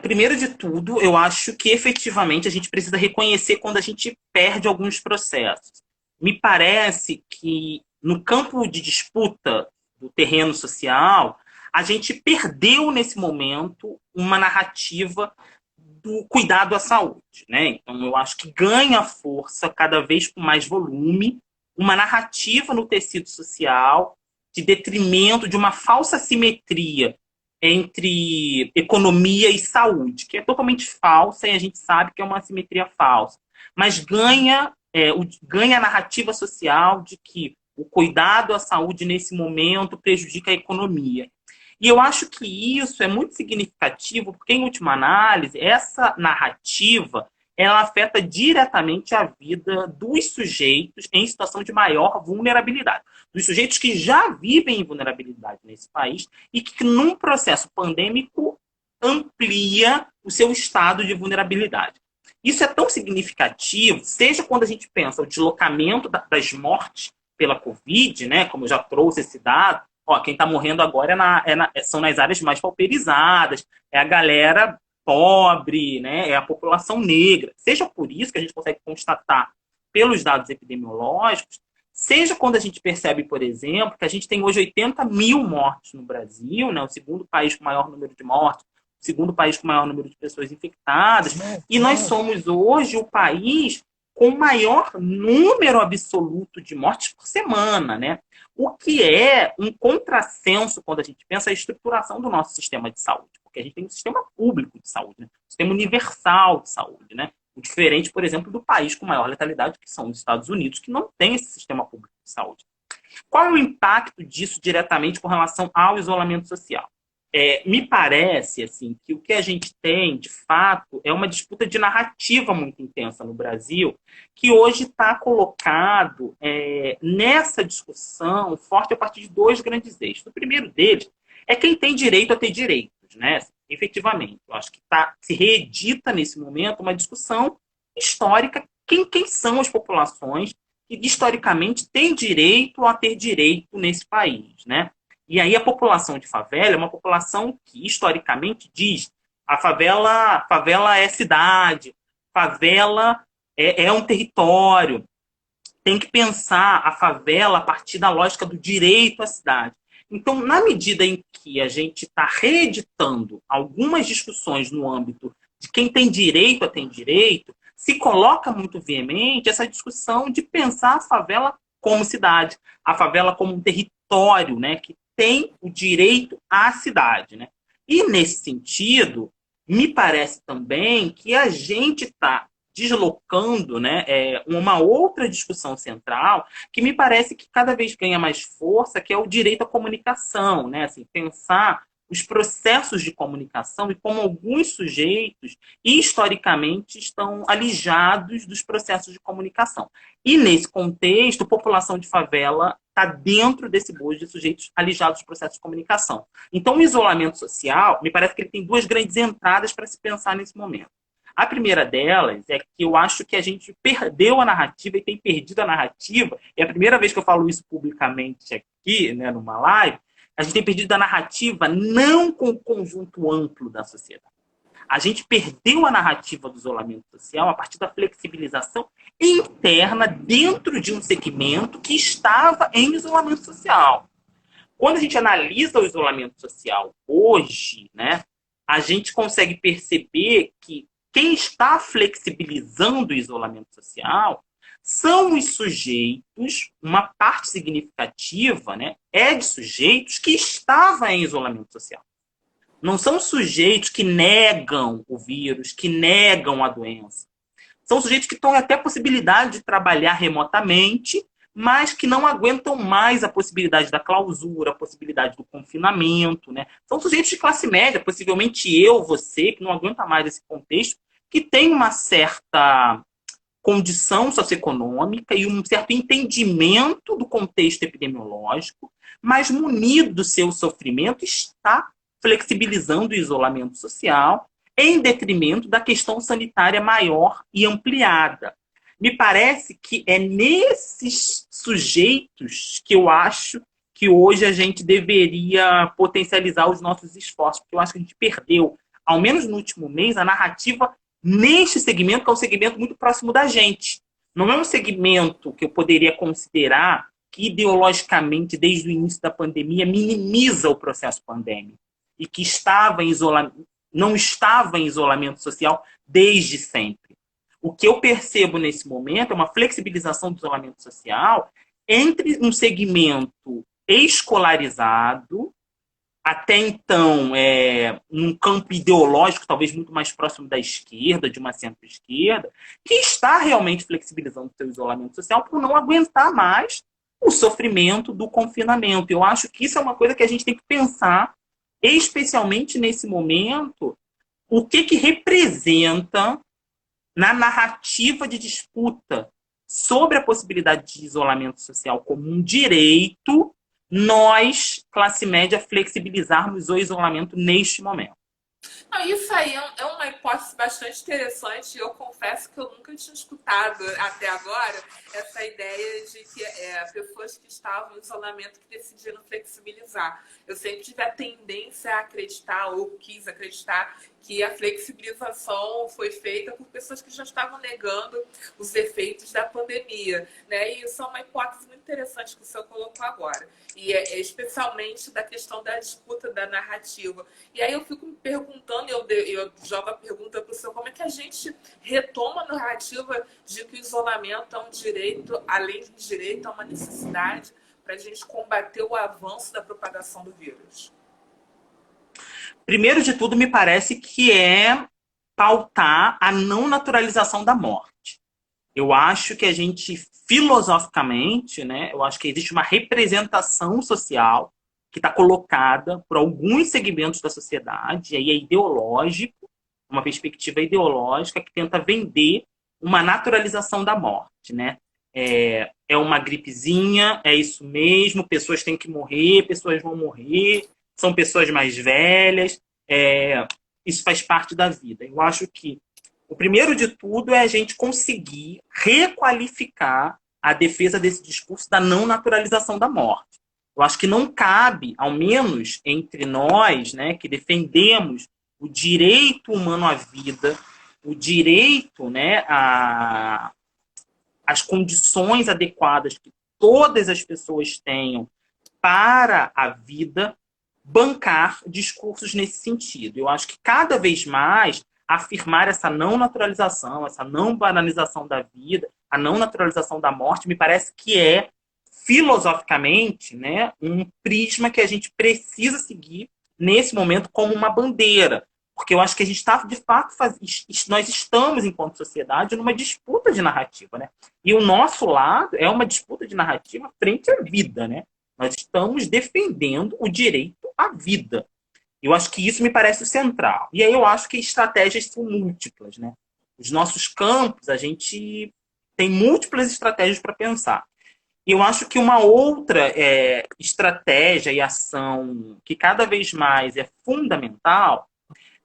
Primeiro de tudo, eu acho que efetivamente a gente precisa reconhecer quando a gente perde alguns processos. Me parece que no campo de disputa do terreno social, a gente perdeu nesse momento uma narrativa do cuidado à saúde, né? Então, eu acho que ganha força cada vez com mais volume uma narrativa no tecido social de detrimento de uma falsa simetria entre economia e saúde, que é totalmente falsa e a gente sabe que é uma simetria falsa. Mas ganha a narrativa social de que o cuidado à saúde nesse momento prejudica a economia. E eu acho que isso é muito significativo, porque, em última análise, essa narrativa ela afeta diretamente a vida dos sujeitos em situação de maior vulnerabilidade. Dos sujeitos que já vivem em vulnerabilidade nesse país e que, num processo pandêmico, amplia o seu estado de vulnerabilidade. Isso é tão significativo, seja quando a gente pensa o deslocamento das mortes pela Covid, né, como eu já trouxe esse dado. Quem está morrendo agora são nas áreas mais pauperizadas, é a galera pobre, né, é a população negra. Seja por isso que a gente consegue constatar pelos dados epidemiológicos, seja quando a gente percebe, por exemplo, que a gente tem hoje 80 mil mortes no Brasil, né, o segundo país com maior número de mortes, o segundo país com maior número de pessoas infectadas, e nós somos hoje o país com o maior número absoluto de mortes por semana, né? O que é um contrassenso quando a gente pensa a estruturação do nosso sistema de saúde, porque a gente tem um sistema público de saúde, né? Um sistema universal de saúde, né? O diferente, por exemplo, do país com maior letalidade, que são os Estados Unidos, que não tem esse sistema público de saúde. Qual é o impacto disso diretamente com relação ao isolamento social? Me parece assim, que o que a gente tem, de fato, é uma disputa de narrativa muito intensa no Brasil, que hoje está colocado nessa discussão forte a partir de dois grandes eixos. O primeiro deles é quem tem direito a ter direitos, né? Efetivamente, eu acho que se reedita nesse momento uma discussão histórica, quem são as populações que historicamente têm direito a ter direito nesse país, né? E aí a população de favela é uma população que, historicamente, diz a favela é cidade, favela é um território. Tem que pensar a favela a partir da lógica do direito à cidade. Então, na medida em que a gente está reeditando algumas discussões no âmbito de quem tem direito a ter direito, se coloca muito veemente essa discussão de pensar a favela como cidade, a favela como um território, né, que tem o direito à cidade, né? E, nesse sentido, me parece também que a gente está deslocando, né, uma outra discussão central que me parece que cada vez ganha mais força, que é o direito à comunicação, né? Assim, pensar os processos de comunicação e como alguns sujeitos historicamente estão alijados dos processos de comunicação. E, nesse contexto, a população de favela está dentro desse bojo de sujeitos alijados dos processos de comunicação. Então, o isolamento social, me parece que ele tem duas grandes entradas para se pensar nesse momento. A primeira delas é que eu acho que a gente perdeu a narrativa e tem perdido a narrativa. É a primeira vez que eu falo isso publicamente aqui, né, numa live. A gente tem perdido a narrativa não com o conjunto amplo da sociedade. A gente perdeu a narrativa do isolamento social a partir da flexibilização interna dentro de um segmento que estava em isolamento social. Quando a gente analisa o isolamento social hoje, né, a gente consegue perceber que quem está flexibilizando o isolamento social são os sujeitos, uma parte significativa, né, é de sujeitos que estavam em isolamento social. Não são sujeitos que negam o vírus, que negam a doença. São sujeitos que têm até a possibilidade de trabalhar remotamente, mas que não aguentam mais a possibilidade da clausura, a possibilidade do confinamento, né? São sujeitos de classe média, possivelmente eu, você, que não aguenta mais esse contexto, que tem uma certa condição socioeconômica e um certo entendimento do contexto epidemiológico, mas munido do seu sofrimento, está flexibilizando o isolamento social em detrimento da questão sanitária maior e ampliada. Me parece que é nesses sujeitos que eu acho que hoje a gente deveria potencializar os nossos esforços, porque eu acho que a gente perdeu, ao menos no último mês, a narrativa neste segmento, que é um segmento muito próximo da gente. Não é um segmento que eu poderia considerar que ideologicamente, desde o início da pandemia, minimiza o processo pandêmico e que não estava em isolamento social desde sempre. O que eu percebo nesse momento é uma flexibilização do isolamento social entre um segmento escolarizado, até então, num campo ideológico, talvez muito mais próximo da esquerda, de uma centro-esquerda, que está realmente flexibilizando o seu isolamento social por não aguentar mais o sofrimento do confinamento. Eu acho que isso é uma coisa que a gente tem que pensar, especialmente nesse momento, o que representa na narrativa de disputa sobre a possibilidade de isolamento social como um direito, nós, classe média, flexibilizarmos o isolamento neste momento. Não, isso aí é uma hipótese bastante interessante. Eu confesso que eu nunca tinha escutado até agora essa ideia de que pessoas que estavam em isolamento que decidiram flexibilizar. Eu sempre tive a tendência a acreditar, ou quis acreditar, que a flexibilização foi feita por pessoas que já estavam negando os efeitos da pandemia, né? E isso é uma hipótese muito interessante que o senhor colocou agora. E especialmente da questão da disputa da narrativa. E aí eu fico me perguntando, eu jogo a pergunta para o senhor, como é que a gente retoma a narrativa de que o isolamento é um direito, além de direito, é uma necessidade para a gente combater o avanço da propagação do vírus? Primeiro de tudo, me parece que é pautar a não naturalização da morte. Eu acho que a gente, filosoficamente, né, eu acho que existe uma representação social que está colocada por alguns segmentos da sociedade, e aí é ideológico, uma perspectiva ideológica que tenta vender uma naturalização da morte, né? É uma gripezinha, é isso mesmo, pessoas têm que morrer, pessoas vão morrer, são pessoas mais velhas, isso faz parte da vida. Eu acho que o primeiro de tudo é a gente conseguir requalificar a defesa desse discurso da não naturalização da morte. Eu acho que não cabe, ao menos entre nós, né, que defendemos o direito humano à vida, o direito, né, às condições adequadas que todas as pessoas tenham para a vida, bancar discursos nesse sentido. Eu acho que cada vez mais afirmar essa não naturalização, essa não banalização da vida, a não naturalização da morte, me parece que é, filosoficamente, né, um prisma que a gente precisa seguir nesse momento como uma bandeira. Porque eu acho que a gente está, de fato, nós estamos, enquanto sociedade, numa disputa de narrativa, né? E o nosso lado é uma disputa de narrativa frente à vida, né? Nós estamos defendendo o direito à vida. Eu acho que isso me parece o central. E aí eu acho que estratégias são múltiplas, né? Os nossos campos, a gente tem múltiplas estratégias para pensar. E eu acho que uma outra estratégia e ação que cada vez mais é fundamental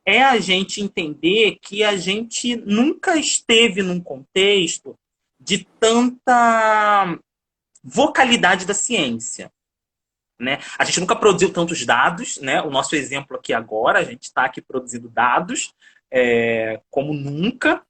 é a gente entender que a gente nunca esteve num contexto de tanta vocalidade da ciência. Né? A gente nunca produziu tantos dados, né? O nosso exemplo aqui agora, a gente está aqui produzindo dados, como nunca.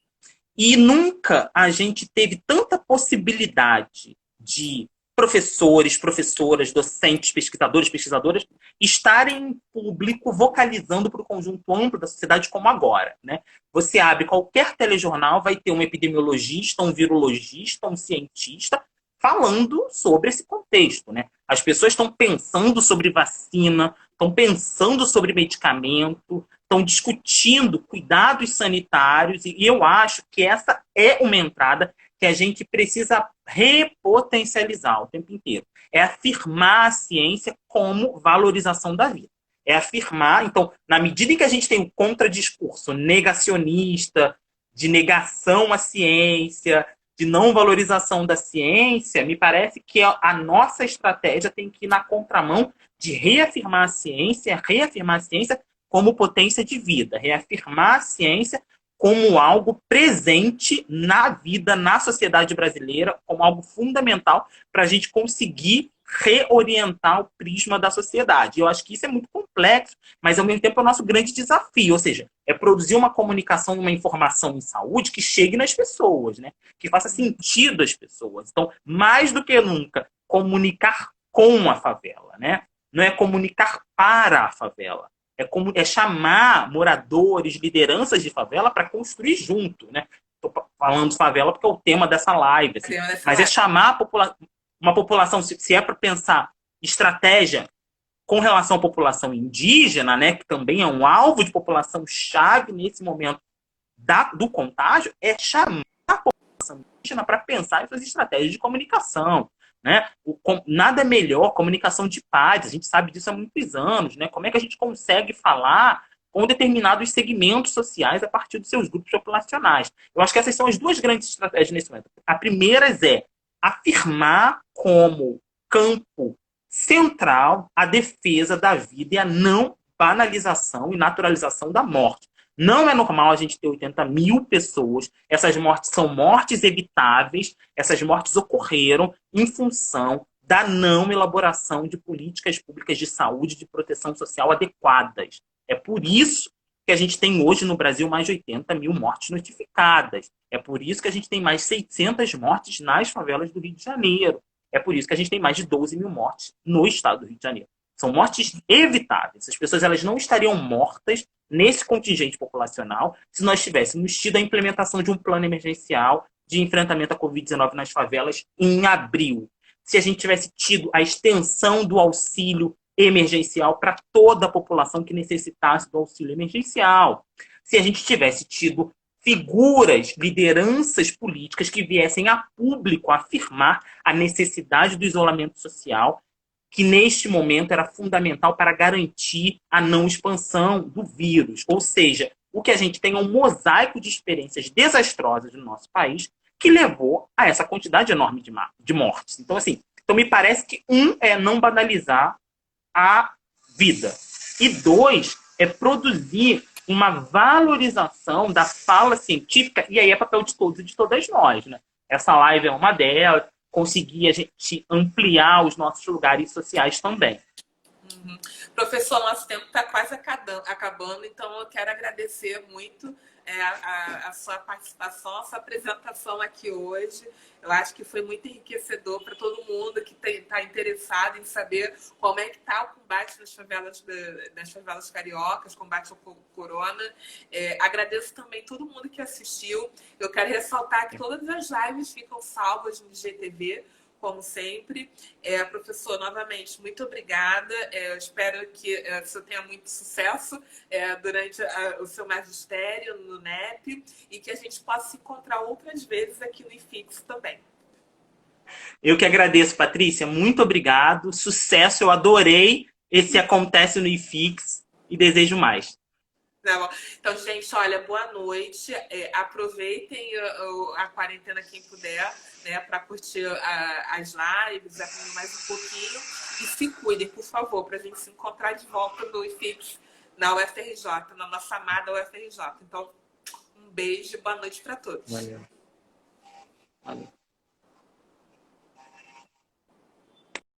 E nunca a gente teve tanta possibilidade de professores, professoras, docentes, pesquisadores, pesquisadoras estarem em público vocalizando para o conjunto amplo da sociedade como agora, né? Você abre qualquer telejornal, vai ter um epidemiologista, um virologista, um cientista falando sobre esse contexto, né? As pessoas estão pensando sobre vacina, estão pensando sobre medicamento, estão discutindo cuidados sanitários, e eu acho que essa é uma entrada que a gente precisa repotencializar o tempo inteiro. É afirmar a ciência como valorização da vida. É afirmar, então, na medida em que a gente tem o contradiscurso negacionista, de negação à ciência, de não valorização da ciência, me parece que a nossa estratégia tem que ir na contramão de reafirmar a ciência como potência de vida, reafirmar a ciência como algo presente na vida, na sociedade brasileira, como algo fundamental para a gente conseguir reorientar o prisma da sociedade. Eu acho que isso é muito complexo, mas ao mesmo tempo é o nosso grande desafio, ou seja, é produzir uma comunicação, uma informação em saúde que chegue nas pessoas, né? Que faça sentido às pessoas. Então, mais do que nunca, comunicar com a favela, né? Não é comunicar para a favela. É chamar moradores, lideranças de favela para construir junto, né? Estou falando favela porque é o tema dessa live, assim. Mas é chamar uma população, se é para pensar estratégia com relação à população indígena, né, que também é um alvo de população chave nesse momento do contágio, é chamar a população indígena para pensar em suas estratégias de comunicação. Né? Nada melhor comunicação de paz, a gente sabe disso há muitos anos, né? Como é que a gente consegue falar com determinados segmentos sociais a partir dos seus grupos populacionais. Eu acho que essas são as duas grandes estratégias nesse momento. A primeira é afirmar como campo central a defesa da vida e a não banalização e naturalização da morte. Não é normal a gente ter 80 mil pessoas. Essas mortes são mortes evitáveis. Essas mortes ocorreram em função da não elaboração de políticas públicas de saúde e de proteção social adequadas. É por isso que a gente tem hoje no Brasil mais de 80 mil mortes notificadas. É por isso que a gente tem mais 600 mortes nas favelas do Rio de Janeiro. É por isso que a gente tem mais de 12 mil mortes no estado do Rio de Janeiro. São mortes evitáveis. As pessoas elas não estariam mortas nesse contingente populacional se nós tivéssemos tido a implementação de um plano emergencial de enfrentamento à Covid-19 nas favelas em abril. Se a gente tivesse tido a extensão do auxílio emergencial para toda a população que necessitasse do auxílio emergencial. Se a gente tivesse tido figuras, lideranças políticas que viessem a público afirmar a necessidade do isolamento social, que neste momento era fundamental para garantir a não expansão do vírus. Ou seja, o que a gente tem é um mosaico de experiências desastrosas no nosso país que levou a essa quantidade enorme de mortes. Então, assim, me parece que é não banalizar a vida. E 2, é produzir uma valorização da fala científica, e aí é papel de todos e de todas nós, né? Essa live é uma delas, conseguir a gente ampliar os nossos lugares sociais também. Uhum. Professor, nosso tempo está quase acabando, então eu quero agradecer muito a sua participação, a sua apresentação aqui hoje. Eu acho que foi muito enriquecedor para todo mundo que está interessado em saber como é que está o combate nas favelas cariocas, combate ao corona. Agradeço também todo mundo que assistiu. Eu quero ressaltar que todas as lives ficam salvas no IGTV, como sempre. Professor, novamente, muito obrigada. Eu espero que o senhor tenha muito sucesso durante o seu magistério no NEP e que a gente possa se encontrar outras vezes aqui no IFIX também. Eu que agradeço, Patrícia. Muito obrigado. Sucesso. Eu adorei esse Acontece no IFIX e desejo mais. Então, gente, olha, boa noite. Aproveitem a quarentena quem puder, né, para curtir as lives, aprender mais um pouquinho. E se cuidem, por favor, para a gente se encontrar de volta no IFIX, na UFRJ, na nossa amada UFRJ. Então, um beijo e boa noite para todos. Valeu. Valeu.